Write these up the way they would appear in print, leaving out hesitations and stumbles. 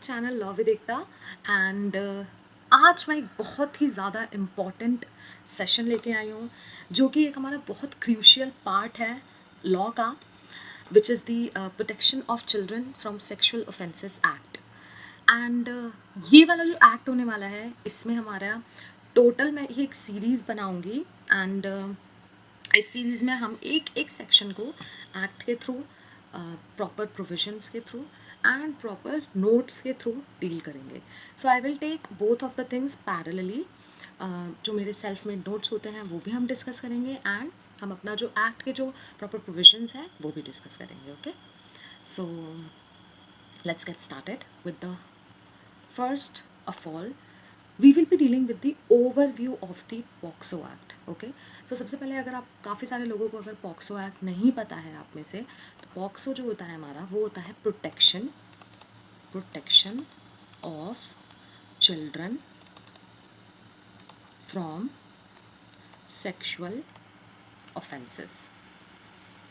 Channel law with Ekta and आज मैं एक बहुत ही ज़्यादा इम्पॉर्टेंट सेशन लेके आई हूँ जो कि एक हमारा बहुत क्रूशियल पार्ट है लॉ का, which is the protection of children from sexual offences act. And ये वाला जो एक्ट होने वाला है इसमें हमारा टोटल मैं ये एक सीरीज़ बनाऊँगी एंड इस सीरीज़ में हम एक एक सेक्शन को एक्ट के थ्रू, प्रॉपर प्रोविजंस के थ्रू एंड प्रॉपर नोट्स के थ्रू डील करेंगे। So I will take both of the things parallelly. जो मेरे सेल्फ मेड नोट्स होते हैं वो भी हम डिस्कस करेंगे एंड हम अपना जो एक्ट के जो प्रॉपर प्रोविजंस हैं वो भी डिस्कस करेंगे। Okay, so let's get started with the first of all we will be dealing with the overview of the POCSO Act. Okay, तो सबसे पहले अगर आप काफ़ी सारे लोगों को अगर POCSO Act नहीं पता है आप में से, तो POCSO जो होता है हमारा वो होता है protection of children from sexual offenses.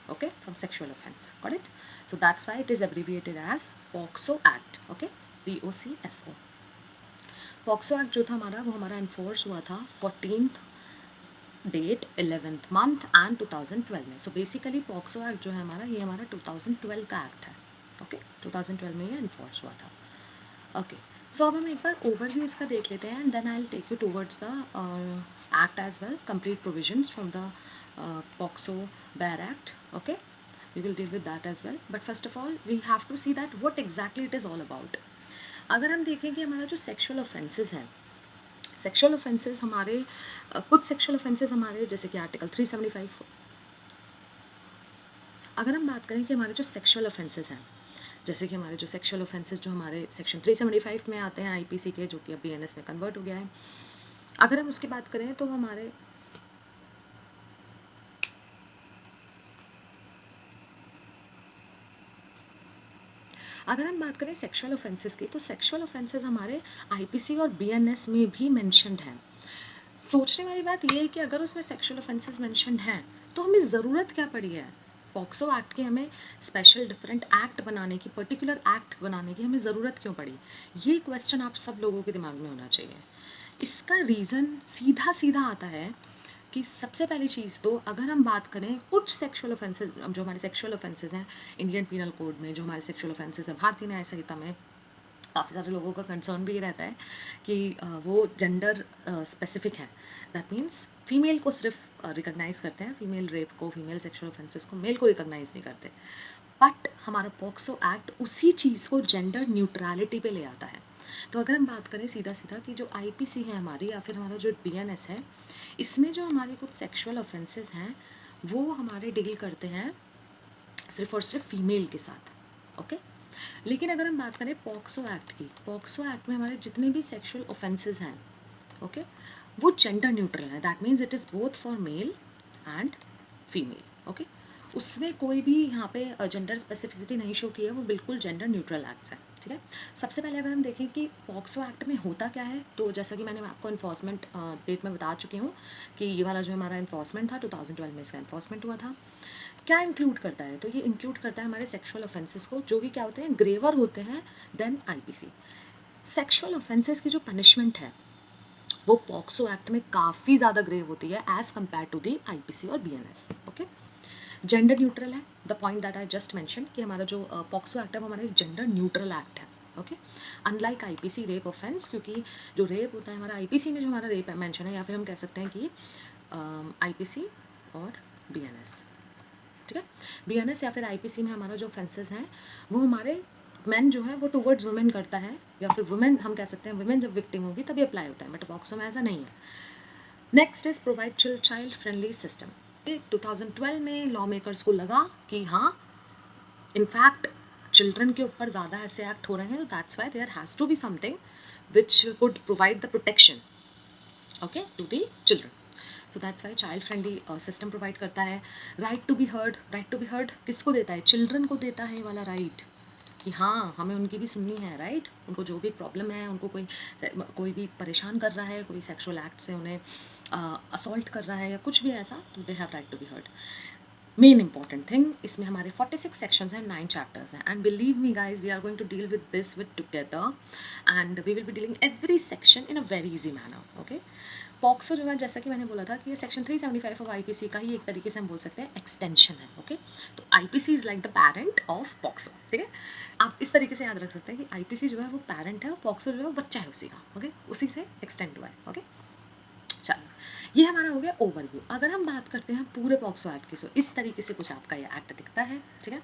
Okay, from sexual offense, got it? So that's why it is abbreviated as POCSO Act. Okay, POCSO. POCSO act जो था हमारा वो हमारा इन्फोर्स हुआ था 14th date 11th month and 2012 में। So basically POCSO act जो है हमारा ये हमारा 2012 का एक्ट है। ओके, 2012 में ये इन्फोर्स हुआ था। ओके, सो अब हम एक बार ओवरव्यू इसका देख लेते हैं and then I will take you towards the act as well, complete provisions from the POCSO bare act. Okay, we will deal with that as well, but first of all we have to see that what exactly it is all about. अगर हम देखें कि हमारा जो sexual offences है, sexual offences हमारे कुछ sexual offences हमारे जैसे कि आर्टिकल 375, अगर हम बात करें कि हमारे जो सेक्शुअल ऑफेंसेस हैं, जैसे कि हमारे जो सेक्शुअल ऑफेंसेस जो हमारे सेक्शन 375 में आते हैं आईपीसी के, जो कि अब बीएनएस में कन्वर्ट हो गया है, अगर हम उसकी बात करें तो हमारे अगर हम बात करें सेक्शुअल ऑफेंसेस की, तो सेक्शुअल ऑफेंसेस हमारे आईपीसी और बीएनएस में भी मेंशन्ड हैं। सोचने वाली बात यह है कि अगर उसमें सेक्शुअल ऑफेंसेस मेंशन्ड हैं तो हमें ज़रूरत क्या पड़ी है पॉक्सो एक्ट की, हमें स्पेशल डिफरेंट एक्ट बनाने की, पर्टिकुलर एक्ट बनाने की हमें ज़रूरत क्यों पड़ी? ये क्वेश्चन आप सब लोगों के दिमाग में होना चाहिए। इसका रीज़न सीधा सीधा आता है कि सबसे पहली चीज़ तो अगर हम बात करें कुछ सेक्शुअल ऑफेंसेस, जो हमारे सेक्शुअल ऑफेंसेस हैं इंडियन पीनल कोड में, जो हमारे सेक्शुअल ऑफेंसेस हैं भारतीय न्याय संहिता में, काफ़ी सारे लोगों का कंसर्न भी ये रहता है कि वो जेंडर स्पेसिफिक है। दैट मीन्स फीमेल को सिर्फ रिकॉग्नाइज करते हैं, फीमेल रेप को, फीमेल सेक्शुअल ऑफेंसेस को, मेल को रिकॉग्नाइज नहीं करते। बट हमारा पॉक्सो एक्ट उसी चीज़ को जेंडर न्यूट्रलिटी पे ले आता है। तो अगर हम बात करें सीधा सीधा कि जो आईपीसी है हमारी या फिर हमारा जो बीएनएस है, इसमें जो हमारे कुछ सेक्शुअल ऑफेंसेस हैं वो हमारे डील करते हैं सिर्फ और सिर्फ फीमेल के साथ। ओके, लेकिन अगर हम बात करें पॉक्सो एक्ट की, पॉक्सो एक्ट में हमारे जितने भी सेक्शुअल ऑफेंसेस हैं, ओके, वो जेंडर न्यूट्रल है। That means it is both for male and female. Okay, उसमें कोई भी यहाँ पे जेंडर स्पेसिफिसिटी नहीं शो की है, वो बिल्कुल जेंडर न्यूट्रल एक्ट्स हैं। ठीक है, सबसे पहले अगर हम देखें कि पॉक्सो एक्ट में होता क्या है, तो जैसा कि मैंने आपको इन्फोर्समेंट डेट में बता चुकी हूँ कि ये वाला जो हमारा इन्फोर्समेंट था 2012 में इसका इन्फोर्समेंट हुआ था। क्या इंक्लूड करता है? तो ये इंक्लूड करता है हमारे सेक्शुअल ऑफेंसेस को, जो कि क्या होते हैं, ग्रेवर होते हैं देन आईपीसी। सेक्शुअल ऑफेंसेस की जो पनिशमेंट है वो पॉक्सो एक्ट में काफ़ी ज़्यादा ग्रेव होती है as compare to the IPC और बीएनएस। ओके, जेंडर न्यूट्रल है, the point that I just mention कि हमारा जो पॉक्सो एक्ट है वो हमारा एक जेंडर न्यूट्रल एक्ट है। Okay, unlike IPC rape offence, क्योंकि जो रेप होता है हमारा आईपीसी में, जो हमारा रेप मेंशन है, या फिर हम कह सकते हैं कि आईपीसी और बीएनएस, ठीक है, बीएनएस या फिर आईपीसी में हमारा जो ऑफेंसेस हैं वो हमारे मैन जो है वो टुवर्ड्स वुमेन करता है, या फिर वुमेन हम कह सकते हैं, वुमेन जब विक्टिम होगी तभी अप्लाई होता है, बट पॉक्सो में ऐसा नहीं है। Next is provide child friendly system. 2012 में लॉ मेकर्स को लगा कि हाँ, इनफैक्ट चिल्ड्रन के ऊपर ज़्यादा ऐसे एक्ट हो रहे हैं, तो that's why there has to be something which would provide the protection, okay, to the children. तो that's why child friendly system provide करता है। Right to be heard, right to be heard किसको देता है? चिल्ड्रन को देता है ये वाला राइट, कि हाँ हमें उनकी भी सुननी है, राइट, उनको जो भी प्रॉब्लम है, उनको कोई भी परेशान कर रहा है, कोई सेक्सुअल एक्ट से उन्हें असॉल्ट कर रहा है या कुछ भी ऐसा, तो they have right to be heard. Main important thing, इसमें हमारे 46 सेक्शंस हैं, 9 चैप्टर्स हैं, and believe me guys we are going to deal with this with together, and we will be dealing every section in a very easy manner. Okay, POCSO जो है, जैसा कि मैंने बोला था कि ये सेक्शन 375 ऑफ आईपीसी का ही एक तरीके से हम बोल सकते हैं एक्सटेंशन है। ओके, तो IPC is like the parent of POCSO. ठीक है, आप इस तरीके से याद रख सकते हैं कि आईपीसी जो है वो पेरेंट है और पॉक्सो जो है वो बच्चा है उसी का। ओके, उसी से एक्सटेंड हुआ है। ओके, चलो, ये हमारा हो गया ओवरव्यू। अगर हम बात करते हैं पूरे पॉक्सो एक्ट की, सो इस तरीके से कुछ आपका ये एक्ट दिखता है। ठीक है,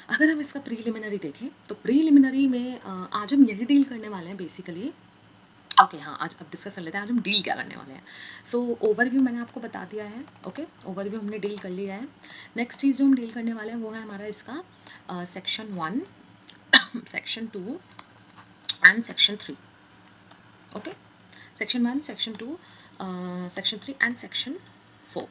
अगर हम इसका प्रीलिमिनरी देखें तो प्रीलिमिनरी में आज हम यही डील करने वाले हैं बेसिकली। ओके हाँ, आज अब डिस्कस कर लेते हैं आज हम डील क्या करने वाले हैं। सो ओवरव्यू मैंने आपको बता दिया है। ओके, ओवरव्यू हमने डील कर लिया है। नेक्स्ट चीज़ जो हम डील करने वाले हैं वो है हमारा इसका section 1, section 2 and section 3। Okay, section 1, section 2, section 3 and section 4,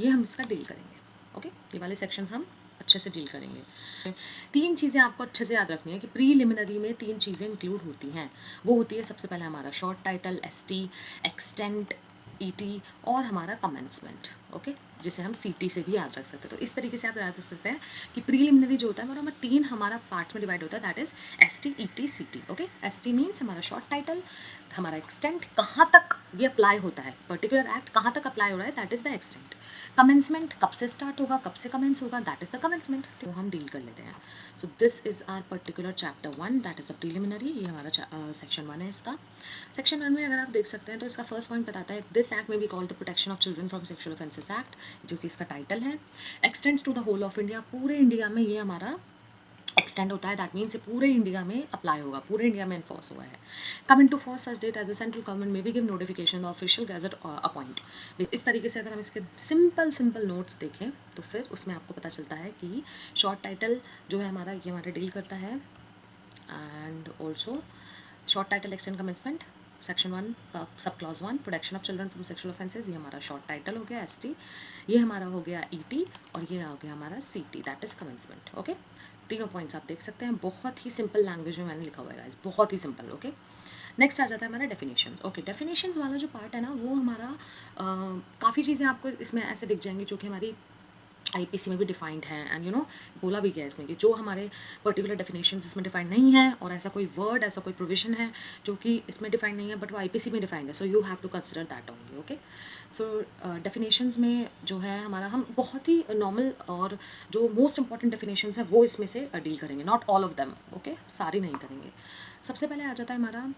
ये हम इसका डील करेंगे। ओके, ये वाले सेक्शंस हम अच्छे से डील करेंगे। 3 चीज़ें आपको अच्छे से याद रखनी है कि प्रीलिमिनरी में 3 चीज़ें इंक्लूड होती हैं। वो होती है सबसे पहले हमारा short title, ST, extent, ET और हमारा कमेंसमेंट। ओके, जिसे हम सीटी से भी याद रख सकते हैं। तो इस तरीके से आप याद रख सकते हैं कि प्रीलिमिनरी जो होता है हमारा 3 हमारा पार्ट्स में डिवाइड होता है, दैट इज एसटी, ईटी, सीटी। ओके, एसटी मीन्स हमारा शॉर्ट टाइटल, हमारा एक्सटेंट कहाँ तक ये अप्लाई होता है, पर्टिकुलर एक्ट कहाँ तक अप्लाई हो रहा है, that is the extent. Commencement कब से स्टार्ट होगा, कब से कमेंस होगा, दैट इज द कमेंसमेंट। तो हम डील कर लेते हैं। So this is our particular chapter 1, that is the preliminary. ये हमारा सेक्शन 1 है इसका। सेक्शन 1 में अगर आप देख सकते हैं तो इसका फर्स्ट पॉइंट बताता है दिस एक्ट में be called the protection of children from sexual offences act, जो कि इसका टाइटल है। Extends to the whole of India, पूरे इंडिया में ये हमारा एक्सटेंड होता है, दैट मीन्स पूरे इंडिया में अप्लाई होगा, पूरे इंडिया में इन्फोर्स हुआ है। Coming to force such date as the central government में भी give notification official gazette appoint. इस तरीके से अगर हम इसके सिंपल नोट्स देखें तो फिर उसमें आपको पता चलता है कि शॉर्ट टाइटल जो है हमारा, ये हमारा डील करता है, and also short title extend commencement section 1 का sub clause 1 protection of children from sexual offences, ये हमारा शॉर्ट टाइटल हो गया एसटी, ये हमारा हो गया ईटी और ये हो गया हमारा सीटी, दैट इज कमेंसमेंट। ओके, तीनों पॉइंट्स आप देख सकते हैं, बहुत ही सिंपल लैंग्वेज में मैंने लिखा हुआ है गाइस, बहुत ही सिंपल। ओके, नेक्स्ट आ जाता है हमारा डेफिनेशंस। ओके, डेफिनेशंस वाला जो पार्ट है ना वो हमारा काफ़ी चीज़ें आपको इसमें ऐसे दिख जाएंगी जो कि हमारी आईपीसी में भी डिफाइंड है, एंड यू नो बोला भी गया है इसमें कि जो हमारे पर्टिकुलर डेफिनेशन इसमें डिफाइंड नहीं है और ऐसा कोई वर्ड, ऐसा कोई प्रोविजन है जो कि इसमें डिफाइंड नहीं है बट वो आईपीसी में डिफाइंड है, so you have to consider that only. Okay, so definitions में जो है हमारा, हम बहुत ही नॉर्मल और जो मोस्ट इंपॉर्टेंट डेफिनेशंस है वो इसमें से डील करेंगे, not all of them. Okay, सारी नहीं करेंगे। सबसे पहले आ जाता है हमारा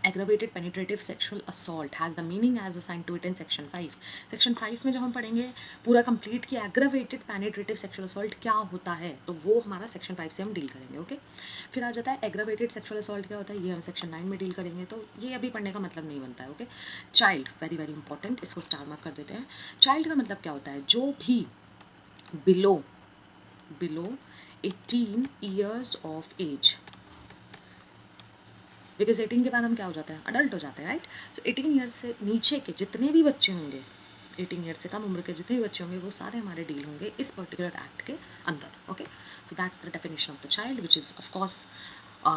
aggravated penetrative sexual assault has the meaning as assigned to it in section 5। section 5 में जब हम पढ़ेंगे पूरा कंप्लीट कि aggravated penetrative sexual assault क्या होता है, तो वो हमारा section 5 से हम डील करेंगे। ओके, फिर आ जाता है aggravated sexual assault क्या होता है, ये हम section 9 में डील करेंगे, तो ये अभी पढ़ने का मतलब नहीं बनता है। Okay, child very very important, इसको स्टार मार्क कर देते हैं। चाइल्ड का मतलब क्या होता है, जो भी below below 18 years of age, because 18 के बाद हम क्या हो जाते हैं, अडल्ट हो जाते हैं, राइट। सो 18 ईयर्स से नीचे के जितने भी बच्चे होंगे, 18 ईयर्स से कम उम्र के जितने भी बच्चे होंगे वो सारे हमारे डील होंगे इस पर्टिकुलर एक्ट के अंदर। Okay, so that's the definition of the child which is of course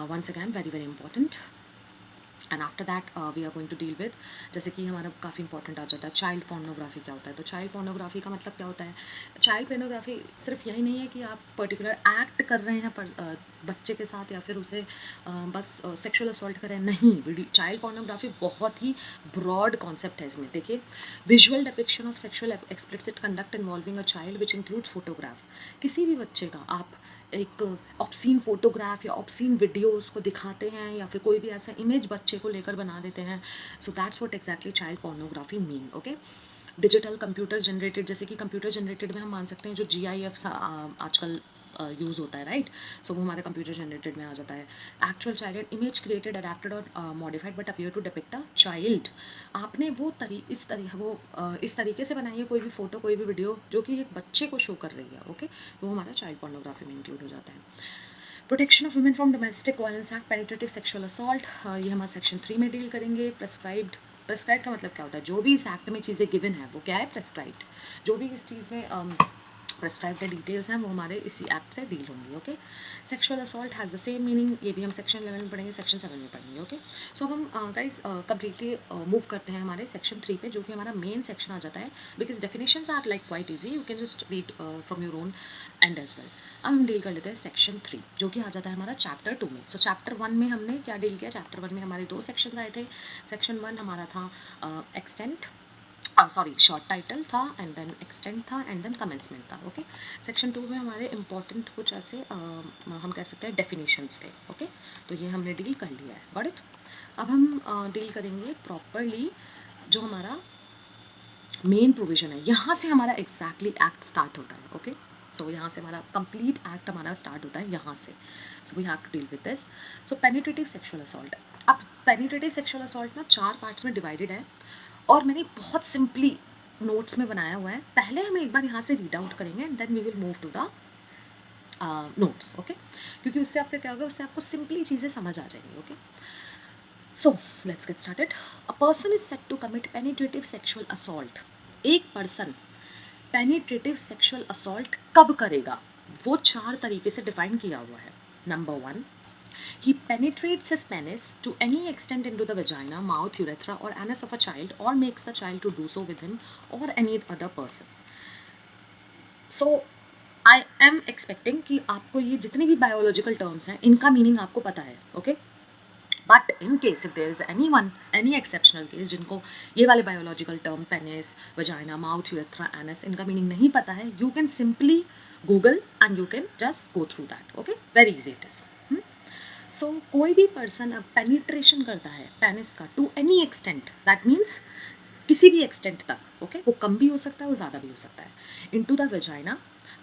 once again very very important. And after that we are going to deal with, जैसे कि हमारा काफ़ी इंपॉर्टेंट आ जाता है चाइल्ड पोर्नोग्राफी क्या होता है। तो चाइल्ड पोर्नोग्राफी का मतलब क्या होता है, चाइल्ड पोर्नोग्राफी सिर्फ यही नहीं है कि आप पर्टिकुलर एक्ट कर रहे हैं पर बच्चे के साथ या फिर उसे बस सेक्सुअल असॉल्ट कर रहे हैं, नहीं। चाइल्ड पोर्नोग्राफी बहुत ही ब्रॉड कॉन्सेप्ट है। इसमें देखिए, visual depiction of sexual explicit conduct involving a child which includes photograph, किसी भी बच्चे का आप एक ऑब्सीन फोटोग्राफ या ऑब्सीन वीडियो उसको दिखाते हैं या फिर कोई भी ऐसा इमेज बच्चे को लेकर बना देते हैं, so that's what exactly child pornography mean. Okay, digital computer generated, जैसे कि कंप्यूटर जनरेटेड में हम मान सकते हैं जो GIF आजकल यूज़ होता है, राइट। सो वो हमारे कंप्यूटर जनरेटेड में आ जाता है। Actual child image created, adapted और modified but appear to depict a child, आपने वो इस तरीके से बनाई है कोई भी फोटो, कोई भी वीडियो जो कि एक बच्चे को शो कर रही है। ओके, वो हमारा चाइल्ड पोर्नोग्राफी में इंक्लूड हो जाता है। Protection of women from domestic violence act, penetrative sexual assault, ये हम सेक्शन 3 में डील करेंगे। प्रेस्क्राइब्ड का मतलब क्या होता है, जो भी इस एक्ट में चीज़ें गिवन है वो क्या है, प्रेस्क्राइब्ड। जो भी इस चीज़ में प्रेस्क्राइब्ड डिटेल्स हैं वो हमारे इसी एक्ट से डील होंगी। Okay, sexual assault has the same meaning, ये भी हम सेक्शन 11 में पढ़ेंगे, सेक्शन 7 में पढ़ेंगे। ओके, सो अब हम गाइज कम्प्लीटली मूव करते हैं हमारे सेक्शन 3 पे, जो कि हमारा मेन सेक्शन आ जाता है, because definitions are like quite easy, you can just read from your own and as well. अब हम डील कर लेते हैं सेक्शन 3, जो कि आ जाता है हमारा चैप्टर 2 में। सो चैप्टर 1 में हमने क्या डील किया, चैप्टर 1 में हमारे 2 सेक्शन आए थे। सेक्शन 1 हमारा था एक्सटेंट, सॉरी शॉर्ट टाइटल था, एंड देन एक्सटेंड था, एंड देन कमेंसमेंट था। ओके, सेक्शन 2 में हमारे इंपॉर्टेंट कुछ ऐसे हम कह सकते हैं डेफिनेशंस थे। ओके, तो ये हमने डील कर लिया है। Got it. अब हम डील करेंगे प्रॉपरली जो हमारा मेन प्रोविजन है, यहाँ से हमारा एग्जैक्टली एक्ट स्टार्ट होता है। ओके, सो यहाँ से हमारा कंप्लीट एक्ट हमारा स्टार्ट होता है यहाँ से। So we have to deal with this. So penetrative sexual assault. अब पेनिट्रेटिव सेक्सुअल असॉल्ट ना 4 पार्ट्स में डिवाइडेड है, और मैंने बहुत सिंपली नोट्स में बनाया हुआ है। पहले हम एक बार यहाँ से रीड आउट करेंगे and then we will move to the notes. Okay, क्योंकि उससे आपका क्या होगा, उससे आपको सिंपली चीज़ें समझ आ जाएंगी। Okay, so let's get started. A person is said to commit penetrative sexual assault. एक पर्सन पेनिट्रेटिव सेक्सुअल असॉल्ट कब करेगा, वो 4 तरीके से डिफाइन किया हुआ है। Number 1, he penetrates his penis to any extent into the vagina, mouth, urethra or anus of a child, or makes the child to do so with him or any other person. So I am expecting कि आपको ये जितने भी biological terms हैं इनका meaning आपको पता है। Okay, but in case if there is any exceptional case जिनको ये वाले biological term penis, vagina, mouth, urethra, anus इनका मीनिंग नहीं पता है, you can simply Google and you can just go through that. Okay, very easy it is. So कोई भी person अब पेनिट्रेशन करता है पेनिस का to any extent, that means किसी भी एक्सटेंट तक। ओके, वो कम भी हो सकता है, वो ज़्यादा भी हो सकता है। Into the vagina,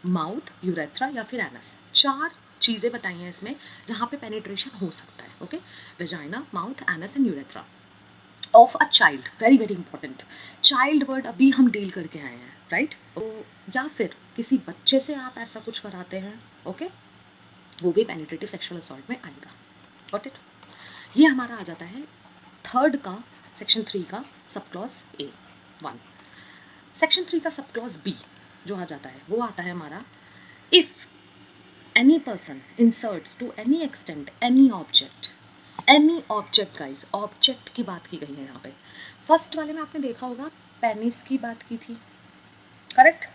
mouth, urethra या फिर एनस, 4 चीज़ें बताई हैं इसमें जहाँ पे पेनिट्रेशन हो सकता है। Okay, vagina, mouth, anus and urethra of a child. Very very important, child word अभी हम डील करके आए हैं, राइट। तो या फिर किसी बच्चे से आप ऐसा कुछ कराते हैं, ओके, वो भी पेनिट्रेटिव सेक्सुअल असॉल्ट में आएगा। Got it. ये हमारा आ जाता है थर्ड का, सेक्शन 3 का सब क्लॉज A1। सेक्शन 3 का सब क्लॉज B जो आ जाता है वो आता है हमारा, if any person inserts to any extent any object guys, object की बात की गई है यहाँ पे। फर्स्ट वाले में आपने देखा होगा पेनिस की बात की थी, करेक्ट।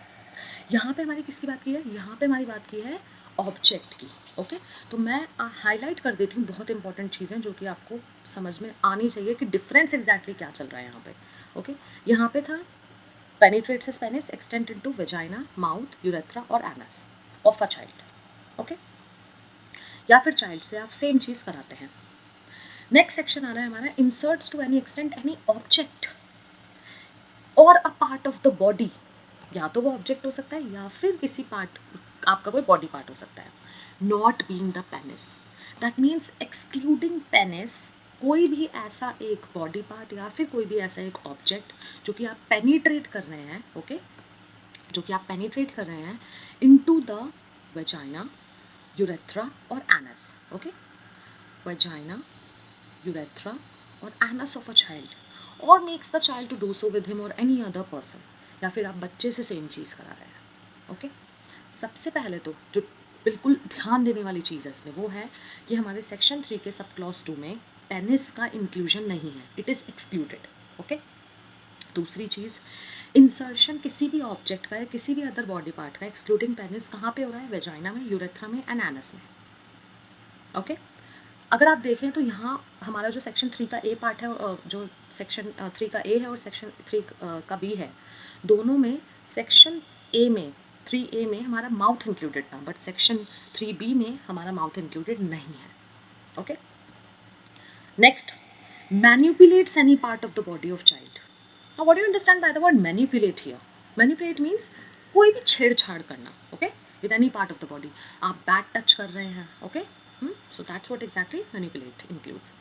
यहाँ पे हमारी किसकी बात की है, यहाँ पे हमारी बात की है ऑब्जेक्ट की। ओके, तो मैं हाईलाइट कर देती हूँ बहुत इंपॉर्टेंट चीज़ें जो कि आपको समझ में आनी चाहिए कि डिफरेंस एग्जैक्टली क्या चल रहा है यहाँ पे। ओके, यहाँ पे था penetrates his penis extend into vagina, mouth, urethra और anus of a child. Okay, या फिर चाइल्ड से आप सेम चीज़ कराते हैं। नेक्स्ट सेक्शन आ रहा है हमारा, inserts to any extent any object और a part of the body. या तो वो ऑब्जेक्ट हो सकता है या फिर किसी पार्ट, आपका कोई बॉडी पार्ट हो सकता है। Not being the penis, that means excluding penis, कोई भी ऐसा एक बॉडी पार्ट या फिर कोई भी ऐसा एक ऑब्जेक्ट जो कि आप पेनिट्रेट कर रहे हैं। ओके, जो कि आप पेनिट्रेट कर रहे हैं इनटू द वेजाइना, यूरेथ्रा और एनस। ओके, वेजाइना, यूरेथ्रा और एनस ऑफ अ चाइल्ड, और makes the child to do so with him और एनी अदर पर्सन, या फिर आप बच्चे से सेम चीज़ करा रहे हैं। ओके, सबसे पहले तो जो बिल्कुल ध्यान देने वाली चीज़ है इसमें वो है कि हमारे सेक्शन 3 के सब क्लॉज 2 में पेनिस का इंक्लूजन नहीं है, इट इज़ एक्सक्लूडेड। ओके, दूसरी चीज़, इंसर्शन किसी भी ऑब्जेक्ट का या किसी भी अदर बॉडी पार्ट का एक्सक्लूडिंग पेनिस कहाँ पे हो रहा है, वेजाइना में, यूरेथ्रा में एंड एनस में। ओके, अगर आप देखें तो यहाँ हमारा जो सेक्शन 3 का ए पार्ट है, जो सेक्शन 3 का ए है और सेक्शन 3 का बी है, दोनों में सेक्शन ए में 3A में हमारा माउथ इंक्लूडेड था, बट सेक्शन 3B में हमारा माउथ इंक्लूडेड नहीं है। Okay, next, manipulates any part of the body of child. Now what do you understand by the word manipulate here? Manipulate means कोई भी छेड़छाड़ करना। Okay, with any part of the body, आप bad touch कर रहे हैं। Okay, so that's what exactly manipulate includes.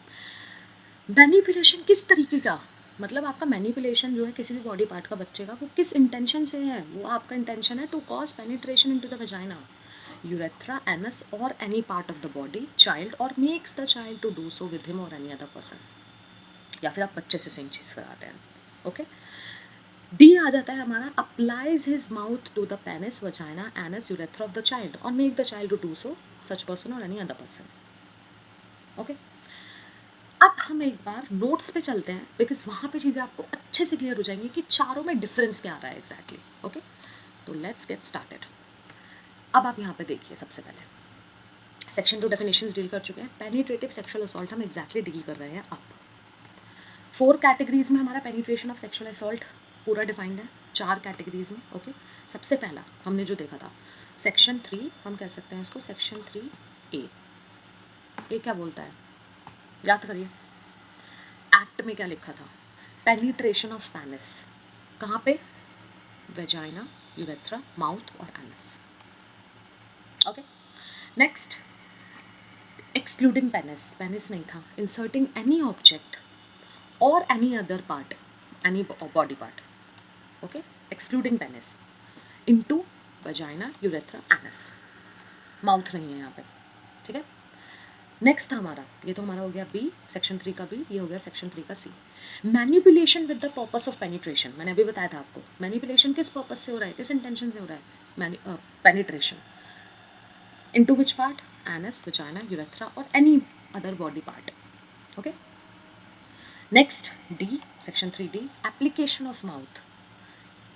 Manipulation किस तरीके का, मतलब आपका मैनिपुलेशन जो है किसी भी बॉडी पार्ट का बच्चे का, वो किस इंटेंशन से है, वो आपका इंटेंशन है to cause penetration into the vagina, urethra, anus और any part of the body child, और makes the child to do so with him और एनी अदर पर्सन, या फिर आप बच्चे से सेम चीज़ कराते हैं। ओके, डी आ जाता है हमारा, applies his mouth to the penis vagina anus urethra of the child और make the child to do so, such person और एनी अदर पर्सन। ओके, अब हम एक बार नोट्स पे चलते हैं, बिकॉज वहाँ पे चीज़ें आपको अच्छे से क्लियर हो जाएंगी कि चारों में डिफरेंस क्या आ रहा है एग्जैक्टली। ओके, तो लेट्स गेट स्टार्टेड। अब आप यहाँ पे देखिए, सबसे पहले सेक्शन 2 डेफिनेशंस डील कर चुके हैं, पेनिट्रेटिव सेक्सुअल असॉल्ट हम एग्जैक्टली डील कर रहे हैं। अब 4 कैटेगरीज में हमारा पेनिट्रेशन ऑफ सेक्सुअल असॉल्ट पूरा डिफाइंड है, 4 कैटेगरीज में। ओके, सबसे पहला हमने जो देखा था सेक्शन 3, हम कह सकते हैं इसको सेक्शन 3A। ए क्या बोलता है, याद करिए एक्ट में क्या लिखा था, पेनिट्रेशन ऑफ पेनिस, कहाँ पे, वेजाइना, यूरेथ्रा, माउथ और anus. Okay, next excluding penis, penis नहीं था, इंसर्टिंग एनी ऑब्जेक्ट और any other part, any body part, okay, excluding penis into vagina, urethra, anus, mouth नहीं है यहाँ पे, ठीक है। नेक्स्ट था हमारा, ये तो हमारा हो गया बी, सेक्शन 3 का बी, ये हो गया सेक्शन 3 का C, manipulation with the purpose of penetration. मैंने अभी बताया था आपको मैनिपुलेशन किस पर्पस से हो रहा है, किस इंटेंशन से हो रहा है, penetration into which part, anus, vagina, urethra और any other body part. Okay, next D, section 3D, application of mouth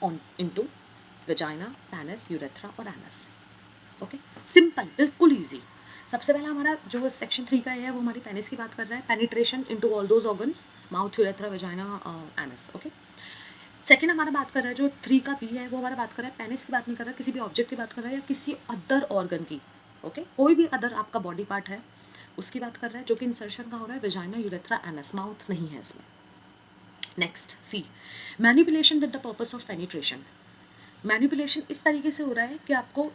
on into vagina, penis, urethra और एनस। ओके, सिंपल, बिल्कुल ईजी। सबसे पहला हमारा जो सेक्शन 3 का है वो हमारी पेनिस की बात कर रहा है, penetration into all those organs, mouth, urethra, vagina, anus. Okay, second हमारा बात कर रहा है जो 3 का बी है, वो हमारा बात कर रहा है पेनिस की बात नहीं कर रहा है, किसी भी ऑब्जेक्ट की बात कर रहा है या किसी अदर ऑर्गन की। ओके, कोई भी अदर आपका बॉडी पार्ट है उसकी बात कर रहा है, जो कि इंसर्शन का हो रहा है वजाइना, यूरेथ्रा, एनस, माउथ नहीं है इसमें। Next C, manipulation with the purpose of penetration. Manipulation इस तरीके से हो रहा है कि आपको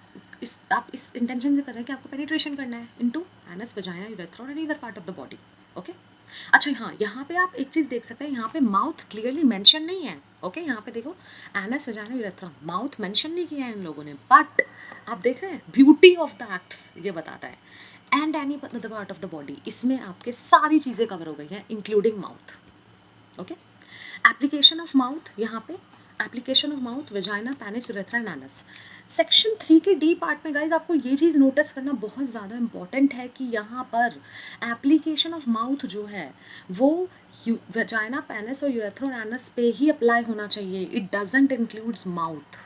आप इस इंटेंशन से कर रहे हैं कि आपको पेनिट्रेशन करना है इनटू एनस, वजाइना, यूरेथ्रा और any other part of the body. Okay, अच्छा हाँ, यहाँ पे आप एक चीज़ देख सकते हैं, यहाँ पे माउथ क्लियरली मेंशन नहीं है। ओके, यहाँ पे देखो anus, vagina, urethra, mouth mention नहीं किया है इन लोगों ने, बट आप देख रहे हैं ब्यूटी ऑफ द एक्ट्स ये बताता है, and any other part of the body, इसमें आपके सारी चीज़ें कवर हो गई हैं including mouth. Okay, application of mouth, यहाँ पे application of mouth, vagina, penis, urethra and anus. Section 3 के डी पार्ट में गाइज आपको ये चीज़ नोटिस करना बहुत ज़्यादा इंपॉर्टेंट है कि यहाँ पर एप्लीकेशन ऑफ माउथ जो है वो वेजाइना, पेनिस और यूरेथ्रा और एनस पे ही अप्लाई होना चाहिए, it doesn't includes mouth.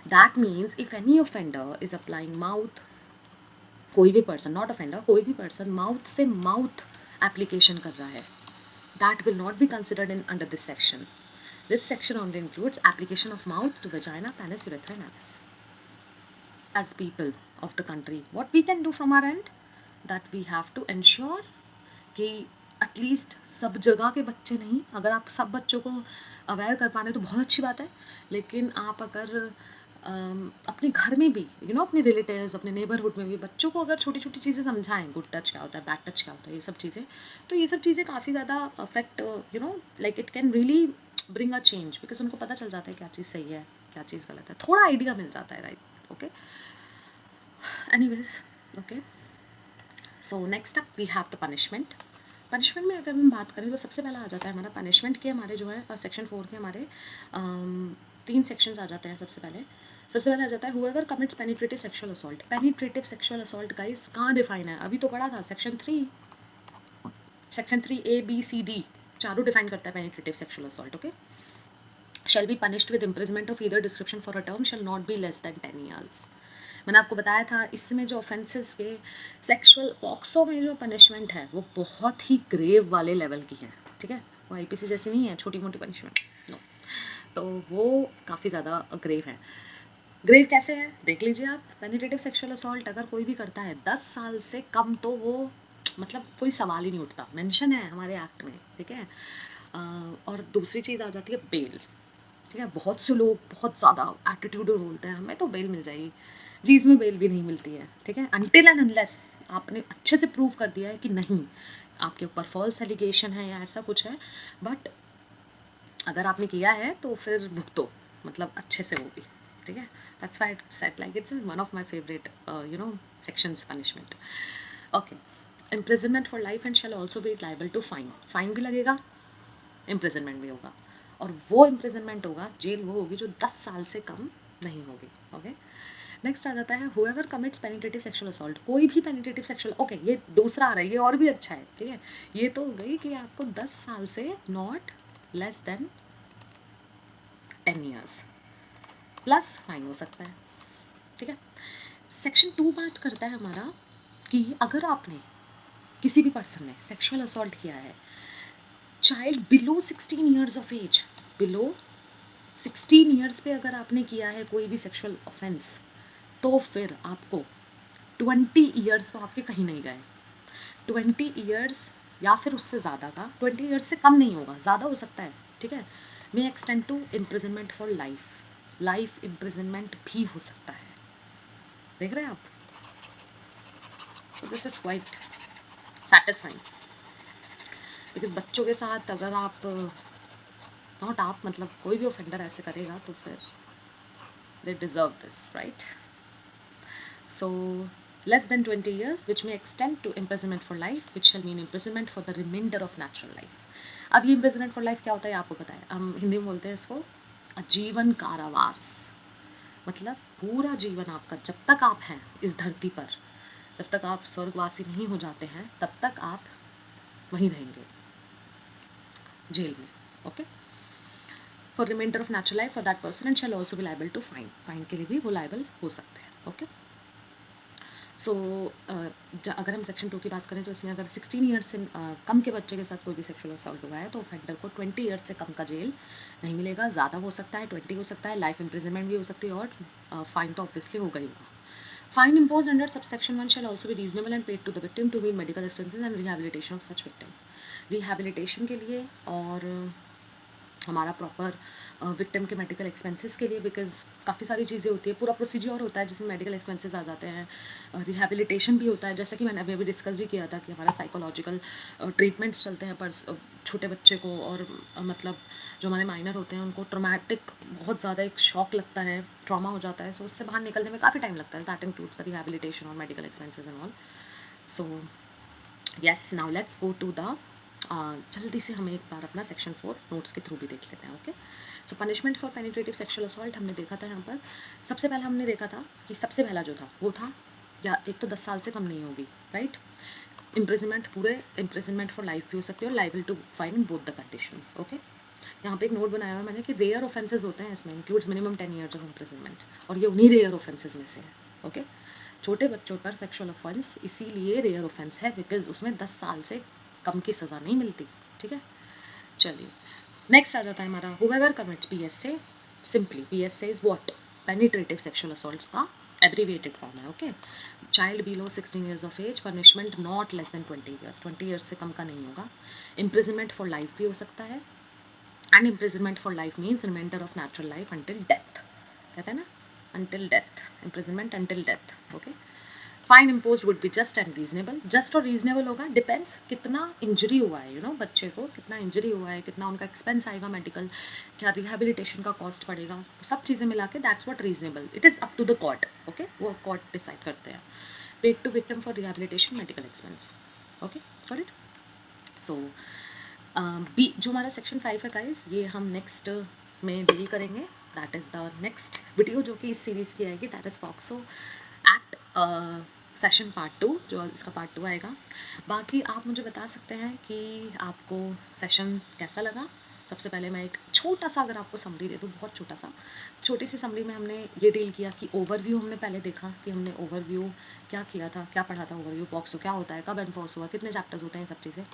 That means if any offender is applying mouth, कोई भी पर्सन, नॉट ऑफेंडर, कोई भी पर्सन माउथ से माउथ एप्लीकेशन कर रहा है, that will not be considered in under this section. This section only includes application of mouth to vagina, penis, urethra and anus. As people of the country, what we can do from our end, that we have to ensure कि at least सब जगह के बच्चे नहीं, अगर आप सब बच्चों को अवेयर कर पा रहे तो बहुत अच्छी बात है, लेकिन आप अगर अपने घर में भी अपने रिलेटिव्स, अपने नेबरहुड में भी बच्चों को अगर छोटी छोटी चीज़ें समझाएं, गुड टच क्या होता है, बैड टच क्या होता है, ये सब चीज़ें, तो ये सब चीज़ें काफ़ी ज़्यादा affect like it can really bring a change, because उनको पता चल जाता है क्या चीज़ सही है क्या चीज़ गलत है, थोड़ा आइडिया मिल जाता है, right. Okay, anyways, okay, so next up we have the punishment. Punishment में अगर हम बात करें तो सबसे पहला आ जाता है हमारा पनिशमेंट के, हमारे जो है सेक्शन 4 के हमारे 3 सेक्शंस आ जाते हैं। सबसे पहले आ जाता है whoever commits penetrative sexual assault. Penetrative sexual assault guys कहाँ डिफाइन है, अभी तो पढ़ा था section 3 A B C D चारों डिफाइन करता है penetrative sexual assault. Okay, shall be punished with imprisonment of either description for a term shall not be less than 10 years। मैंने आपको बताया था इसमें जो ऑफेंसेस के सेक्सुअल पॉक्सो में जो पनिशमेंट है वो बहुत ही ग्रेव वाले लेवल की है, ठीक है, वो आईपीसी जैसी नहीं है छोटी मोटी पनिशमेंट, नो, तो वो काफ़ी ज़्यादा ग्रेव है। ग्रेव कैसे है देख लीजिए आप, पेनिट्रेटिव सेक्सुअल असॉल्ट अगर कोई भी करता है 10 साल से कम तो वो मतलब कोई सवाल ही नहीं उठता, मेंशन है हमारे एक्ट में, ठीक है। और दूसरी चीज़ आ जाती है बेल, ठीक है, बहुत से लोग बहुत ज़्यादा एटीट्यूड बोलते हैं हमें तो बेल मिल जाएगी, जी इसमें बेल भी नहीं मिलती है, ठीक है, अनटिल एंड अनलेस आपने अच्छे से प्रूव कर दिया है कि नहीं आपके ऊपर फॉल्स एलिगेशन है या ऐसा कुछ है, बट अगर आपने किया है तो फिर भुगतो, मतलब अच्छे से वो भी, ठीक है। That's why it said like it's one of my favourite sections punishment. Okay, imprisonment for life and shall also be liable to fine, fine भी लगेगा, इम्प्रिजनमेंट भी होगा। और वो इम्प्रिजनमेंट होगा, जेल वो होगी जो 10 साल से कम नहीं होगी। ओके, नेक्स्ट आ जाता है whoever commits penetrative sexual assault. कोई भी पेनिट्रेटिव सेक्सुअल, ओके ये दूसरा आ रहा है, ये और भी अच्छा है, ठीक है। ये तो हो गई कि आपको 10 साल से not less then 10 years plus fine हो सकता है, ठीक है। सेक्शन 2 बात करता है हमारा कि अगर आपने किसी भी पर्सन ने सेक्सुअल असॉल्ट किया है child below 16 years of age, below 16 years पे अगर आपने किया है कोई भी सेक्सुअल ऑफेंस, तो फिर आपको 20 ईयर्स, तो आपके कहीं नहीं गए, 20 ईयर्स या फिर उससे ज़्यादा का, 20 ईयर्स से कम नहीं होगा, ज़्यादा हो सकता है, ठीक है। May extend to imprisonment for life, life imprisonment भी हो सकता है, देख रहे हैं आप। So this is quite satisfying, because बच्चों के साथ अगर आप, नॉट आप मतलब कोई भी ऑफेंडर ऐसे करेगा तो फिर they deserve this, right. So less than 20 years which may extend to imprisonment for life which shall mean imprisonment for the remainder of natural life। अब ये imprisonment for life क्या होता है आपको पता है, हम हिंदी में बोलते हैं इसको आजीवन कारावास। मतलब पूरा जीवन आपका, जब तक आप हैं इस धरती पर, जब तक आप स्वर्गवासी नहीं हो जाते हैं तब तक आप वहीं रहेंगे, जेल में। Okay, for reminder of natural life for that person and shall also be liable to fine, fine के लिए भी वो लाइबल हो सकते हैं। ओके, सो अगर हम सेक्शन 2 की बात करें तो इसमें अगर 16 ईयर्स से कम के बच्चे के साथ कोई भी सेक्सुअल असॉल्ट हुआ है तो ऑफेंडर को 20 ईयर्स से कम का जेल नहीं मिलेगा, ज़्यादा हो सकता है, 20 हो सकता है, लाइफ इम्प्रिजनमेंट भी हो सकती है, और फाइन तो ऑब्वियसली होगा ही होगा। Fine impose under subsection 1 shall also be reasonable and paid to the victim to meet medical expenses and rehabilitation of such victim. Rehabilitation के लिए और हमारा प्रॉपर विक्टिम के मेडिकल एक्सपेंसेस के लिए, बिकॉज काफ़ी सारी चीज़ें होती है, पूरा प्रोसीजर होता है जिसमें मेडिकल एक्सपेंसेस आ जाते हैं, रिहैबिलिटेशन भी होता है, जैसे कि मैंने अभी डिस्कस भी किया था कि हमारा साइकोलॉजिकल ट्रीटमेंट्स चलते हैं पर छोटे बच्चे को, और मतलब जो हमारे माइनर होते हैं उनको ट्रोमैटिक बहुत ज़्यादा एक शॉक लगता है, ट्रॉमा हो जाता है, सो उससे बाहर निकलने में काफ़ी टाइम लगता है, दैट इंक्लूड्स द रिहैबिलिटेशन और medical expenses and all. So yes, now let's go to the, जल्दी से हम एक बार अपना सेक्शन 4 नोट्स के थ्रू भी देख लेते हैं। Okay, so punishment for penetrative sexual assault हमने देखा था यहाँ पर। सबसे पहले हमने देखा था कि सबसे पहला जो था वो था, या एक तो 10 साल से कम नहीं होगी, राइट। इम्प्रिजनमेंट, पूरे इम्प्रिजनमेंट फॉर लाइफ भी हो सकती है और liable to fine in both the conditions. Okay, यहाँ पे एक नोट बनाया हुआ है मैंने कि रेयर ऑफेंसेज होते हैं इसमें, includes minimum 10 years of imprisonment, और ये उन्हीं रेयर ऑफेंसेज में से है। ओके, छोटे बच्चों पर सेक्सुअल ऑफेंस इसीलिए रेयर ऑफेंस है बिकॉज उसमें 10 साल से कम की सज़ा नहीं मिलती, ठीक है। चलिए, नेक्स्ट आ जाता है हमारा whoever commits PSA. Simply PSA is what, penetrative sexual assaults का एब्रीविएटेड फॉर्म है। Okay, child below 16 years of age, punishment not less than 20 years, 20 years से कम का नहीं होगा, इम्प्रिजनमेंट फॉर लाइफ भी हो सकता है, and imprisonment for life means remainder of natural life until death, कहते हैं ना, until death, imprisonment until death. Okay, fine impose would be just and reasonable, just और रीजनेबल होगा, डिपेंड्स कितना इंजरी हुआ है, यू नो, बच्चे को कितना इंजरी हुआ है, कितना उनका एक्सपेंस आएगा मेडिकल, क्या रिहैबिलिटेशन का कॉस्ट पड़ेगा, सब चीज़ें मिला के that's what reasonable, it is up to the court. Okay, वो कोर्ट डिसाइड करते हैं। Paid to victim for rehabilitation medical expense. Okay, got it. So B, जो हमारा सेक्शन 5 है गाइस, ये हम नेक्स्ट में डील करेंगे, that is the next video जो कि इस सीरीज़ की आएगी, that is POCSO act session part 2, जो इसका पार्ट 2 आएगा। बाकी आप मुझे बता सकते हैं कि आपको सेशन कैसा लगा। सबसे पहले मैं एक छोटा सा अगर आपको समरी दे दूँ, बहुत छोटी सी समरी में हमने ये डील किया कि ओवरव्यू हमने पहले देखा कि हमने ओवरव्यू क्या किया था, क्या पढ़ा था, ओवरव्यू पॉक्सो क्या होता है, कब एनफोर्स हुआ, कितने चैप्टर्स होते हैं, सब चीज़ें।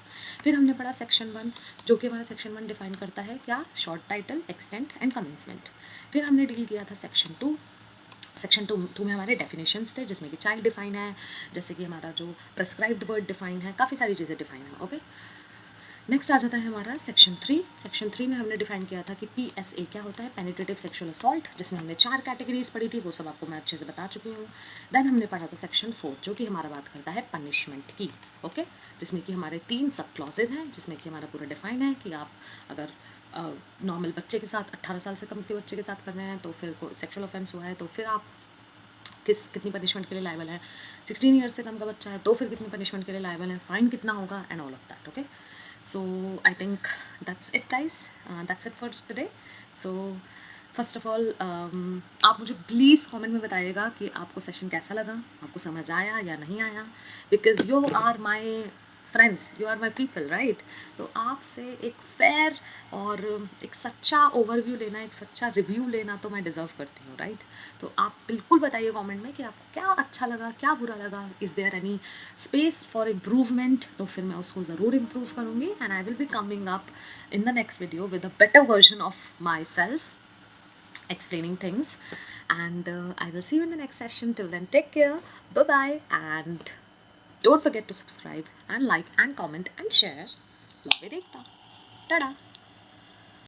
फिर हमने पढ़ा सेक्शन 1, जो कि हमारा सेक्शन 1 डिफाइन करता है क्या, short title, extent and commencement. फिर हमने डील किया था सेक्शन 2, सेक्शन 2 में हमारे डेफिनेशंस थे जिसमें कि चाइल्ड डिफाइन है, जैसे कि हमारा जो प्रेस्क्राइब्ड वर्ड डिफाइन है, काफ़ी सारी चीज़ें डिफाइन है। ओके, नेक्स्ट आ जाता है हमारा सेक्शन 3। सेक्शन 3 में हमने डिफाइन किया था कि PSA क्या होता है, पेनिट्रेटिव सेक्सुअल असॉल्ट, जिसमें हमने 4 कैटेगरीज पढ़ी थी, वो सब आपको मैं अच्छे से बता चुकी हूँ। देन हमने पढ़ा था सेक्शन 4, जो कि हमारा बात करता है पनिशमेंट की। ओके, जिसमें कि हमारे 3 सब क्लॉजेज हैं, जिसमें कि हमारा पूरा डिफाइन है कि आप अगर नॉर्मल बच्चे के साथ 18 साल से कम के बच्चे के साथ कर रहे हैं तो फिर सेक्सुअल ऑफेंस हुआ है तो फिर आप कितनी पनिशमेंट के लिए लायबल है, 16 ईयर्स से कम का बच्चा है तो फिर कितनी पनिशमेंट के लिए लायबल है, फाइन कितना होगा, and all of that. Okay, So I think that's it, guys. That's it for today. So first of all आप मुझे प्लीज़ कमेंट में बताइएगा कि आपको सेशन कैसा लगा, आपको समझ आया या नहीं आया, because you are my friends, you are my people, right? तो आपसे एक फेयर और एक सच्चा ओवरव्यू लेना, एक सच्चा रिव्यू लेना तो मैं डिज़र्व करती हूँ, राइट? तो आप बिल्कुल बताइए कमेंट में कि आपको क्या अच्छा लगा, क्या बुरा लगा, is there any space for improvement, तो फिर मैं उसको ज़रूर इम्प्रूव करूँगी and I will be coming up in the next video with a better version of myself explaining things. And I will see you in the next session. Till then, take care, bye bye, and don't forget to subscribe and like and comment and share. Love it, Ekta. Tada.